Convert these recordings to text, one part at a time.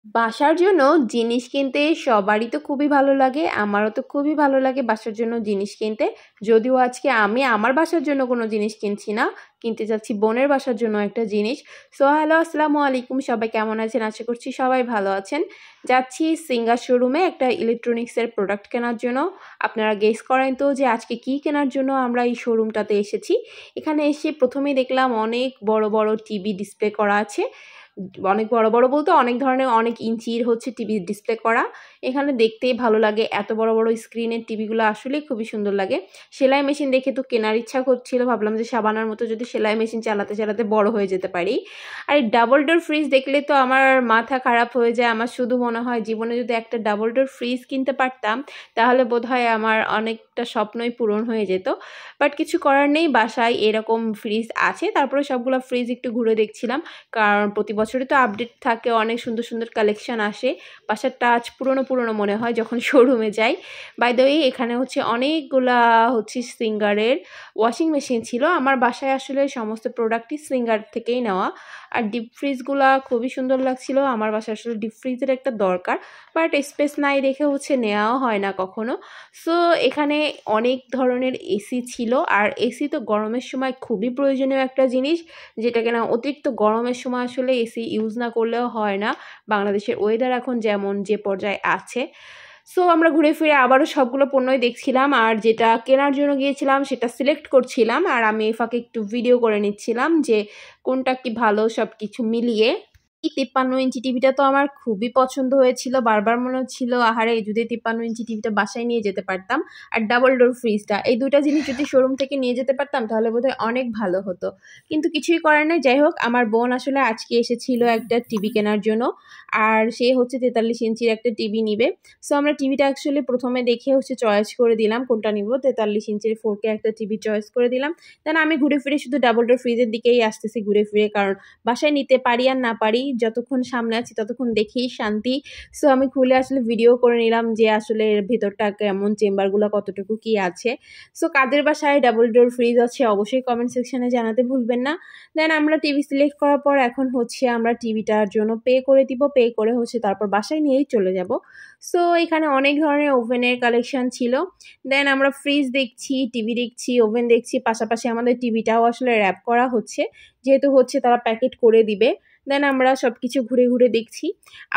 বাসার জন্য জিনিস কিনতে সবারই তো খুবই ভালো লাগে, আমারও তো খুবই ভালো লাগে বাসার জন্য জিনিস কিনতে। যদিও আজকে আমি আমার বাসার জন্য কোনো জিনিস কিনছি না, কিনতে যাচ্ছি বোনের বাসার জন্য একটা জিনিস। সো হ্যালো, আসসালামু আলাইকুম, সবাই কেমন আছেন? আশা করছি সবাই ভালো আছেন। যাচ্ছি সিঙ্গার শোরুমে একটা ইলেকট্রনিক্সের প্রোডাক্ট কেনার জন্য। আপনারা গেস করেন তো যে আজকে কি কেনার জন্য আমরা এই শোরুমটাতে এসেছি। এখানে এসে প্রথমেই দেখলাম অনেক বড় বড় টিভি ডিসপ্লে করা আছে। অনেক বড় বড় বলতে অনেক ধরনের, অনেক ইঞ্চির হচ্ছে টিভি ডিসপ্লে করা। এখানে দেখতেই ভালো লাগে, এত বড় বড় স্ক্রিনের টিভিগুলো আসলেই খুবই সুন্দর লাগে। সেলাই মেশিন দেখে তো কেনার ইচ্ছা করছিল, ভাবলাম যে সাবানার মতো যদি সেলাই মেশিন চালাতে চালাতে বড় হয়ে যেতে পারি। আর এই ডাবল ডোর ফ্রিজ দেখলে তো আমার মাথা খারাপ হয়ে যায়। আমার শুধু মনে হয় জীবনে যদি একটা ডাবল ডোর ফ্রিজ কিনতে পারতাম তাহলে বোধহয় আমার অনেকটা স্বপ্নই পূরণ হয়ে যেত। বাট কিছু করার নেই, বাসায় এরকম ফ্রিজ আছে। তারপরে সবগুলো ফ্রিজ একটু ঘুরে দেখছিলাম, কারণ প্রতি বছরই তো আপডেট থাকে, অনেক সুন্দর সুন্দর কালেকশন আসে। বাসার টাচ পুরনো পুরনো মনে হয় যখন শোরুমে যাই। বাই দ্য ওয়ে, এখানে হচ্ছে অনেকগুলা হচ্ছে সিঙ্গারের ওয়াশিং মেশিন ছিল। আমার বাসায় আসলে সমস্ত প্রোডাক্টই সিঙ্গার থেকেই নেওয়া। আর ডিপ ফ্রিজগুলা খুবই সুন্দর লাগছিল। আমার বাসায় আসলে ডিপ ফ্রিজের একটা দরকার, বাট স্পেস নাই দেখে হচ্ছে নেওয়াও হয় না কখনো। সো এখানে অনেক ধরনের এসি ছিল, আর এসি তো গরমের সময় খুবই প্রয়োজনীয় একটা জিনিস, যেটা কিনা অতিরিক্ত গরমের সময় আসলে এসি ইউজ না করলেও হয় না। বাংলাদেশের ওয়েদার এখন যেমন যে পর্যায়ে আছে। সো আমরা ঘুরে ফিরে আবারও সবগুলো পণ্যই দেখছিলাম, আর যেটা কেনার জন্য গিয়েছিলাম সেটা সিলেক্ট করছিলাম, আর আমি এই ফাঁকে একটু ভিডিও করে নিচ্ছিলাম যে কোনটা কি ভালো সব কিছু মিলিয়ে। এই 53 ইঞ্চি টিভিটা তো আমার খুবই পছন্দ হয়েছিল। বারবার মনে হচ্ছিল আহারে যদি 53 ইঞ্চি টিভিটা বাসায় নিয়ে যেতে পারতাম। আর ডাবল ডোর ফ্রিজটা, এই দুইটা জিনিস যদি শোরুম থেকে নিয়ে যেতে পারতাম তাহলে বোধহয় অনেক ভালো হতো। কিন্তু কিছুই করার নেই। যাই হোক, আমার বোন আসলে আজকে এসেছিল একটা টিভি কেনার জন্য, আর সে হচ্ছে 43 ইঞ্চির একটা টিভি নিবে। সো আমরা টিভিটা অ্যাকচুয়ালি প্রথমে দেখে হচ্ছে চয়েস করে দিলাম কোনটা নিব। 43 ইঞ্চির 4K একটা টিভি চয়েস করে দিলাম। দেন আমি ঘুরে ফিরে শুধু ডাবল ডোর ফ্রিজের দিকেই আসতেছি ঘুরে ফিরে, কারণ বাসায় নিতে পারি আর না পারি, যতক্ষণ সামনে আছি ততক্ষণ দেখেই শান্তি। সো আমি খুলে আসলে ভিডিও করে নিলাম যে আসলে এর ভিতরটা কেমন, চেম্বারগুলো কতটুকু কি আছে। সো কাদের বাসায় ডাবল ডোর ফ্রিজ আছে অবশ্যই কমেন্ট সেকশনে জানাতে ভুলবেন না। দেন আমরা টিভি সিলেক্ট করার পর এখন হচ্ছে আমরা টিভিটার জন্য পে করে দিব। পে করে হচ্ছে তারপর বাসায় নিয়েই চলে যাব। সো এখানে অনেক ধরনের ওভেনের কালেকশন ছিল। দেন আমরা ফ্রিজ দেখছি, টিভি দেখছি, ওভেন দেখছি, পাশাপাশি আমাদের টিভিটাও আসলে র্যাপ করা হচ্ছে, যেহেতু হচ্ছে তারা প্যাকেট করে দিবে। দেন আমরা সব কিছু ঘুরে ঘুরে দেখছি।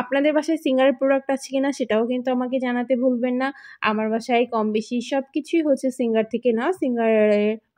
আপনাদের বাসায় সিঙ্গারের প্রোডাক্ট আছে কিনা সেটাও কিন্তু আমাকে জানাতে ভুলবেন না। আমার বাসায় কম বেশি সব কিছুই হচ্ছে সিঙ্গার থেকে না, সিঙ্গারের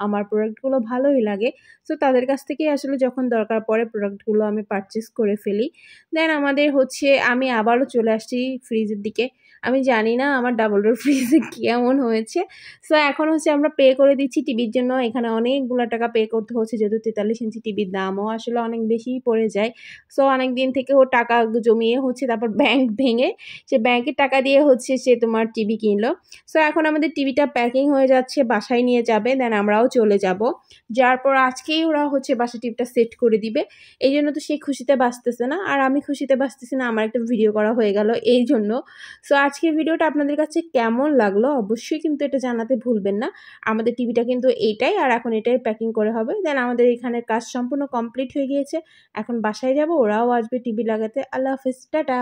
আমার প্রোডাক্টগুলো ভালোই লাগে। সো তাদের কাছ থেকেই আসলে যখন দরকার পড়ে প্রোডাক্টগুলো আমি পারচেস করে ফেলি। দেন আমাদের হচ্ছে আমি আবারও চলে আসছি ফ্রিজের দিকে। আমি জানি না আমার ডাবল ডোর ফ্রিজে কেমন হয়েছে। সো এখন হচ্ছে আমরা পে করে দিচ্ছি টিভির জন্য। এখানে অনেকগুলো টাকা পে করতে হচ্ছে, যেহেতু 43 ইঞ্চি টিভির দামও আসলে অনেক বেশিই পড়ে যায়। সো অনেক দিন থেকে ও টাকা জমিয়ে হচ্ছে তারপর ব্যাংক ভেঙে সে ব্যাংকের টাকা দিয়ে হচ্ছে সে তোমার টিভি কিনলো। সো এখন আমাদের টিভিটা প্যাকিং হয়ে যাচ্ছে, বাসায় নিয়ে যাবে। দেন আমরাও চলে যাব। যার পর আজকেই ওরা হচ্ছে বাসায় টিভিটা সেট করে দিবে। এই জন্য তো সে খুশিতে বাঁচতেছে না, আর আমি খুশিতে বাঁচতেছি না। আমার একটা ভিডিও করা হয়ে গেল এই জন্য। সো আজকের ভিডিওটা আপনাদের কাছে কেমন লাগলো অবশ্যই কিন্তু এটা জানাতে ভুলবেন না। আমাদের টিভিটা কিন্তু এইটাই, আর এখন এটাই প্যাকিং করে হবে। দেন আমাদের এখানে কাজ সম্পূর্ণ কমপ্লিট হয়ে গিয়েছে। এখন বাসায় যাব, ওরাও আসবে টিভি লাগাতে। আল্লাহ হাফেজ, টাটা।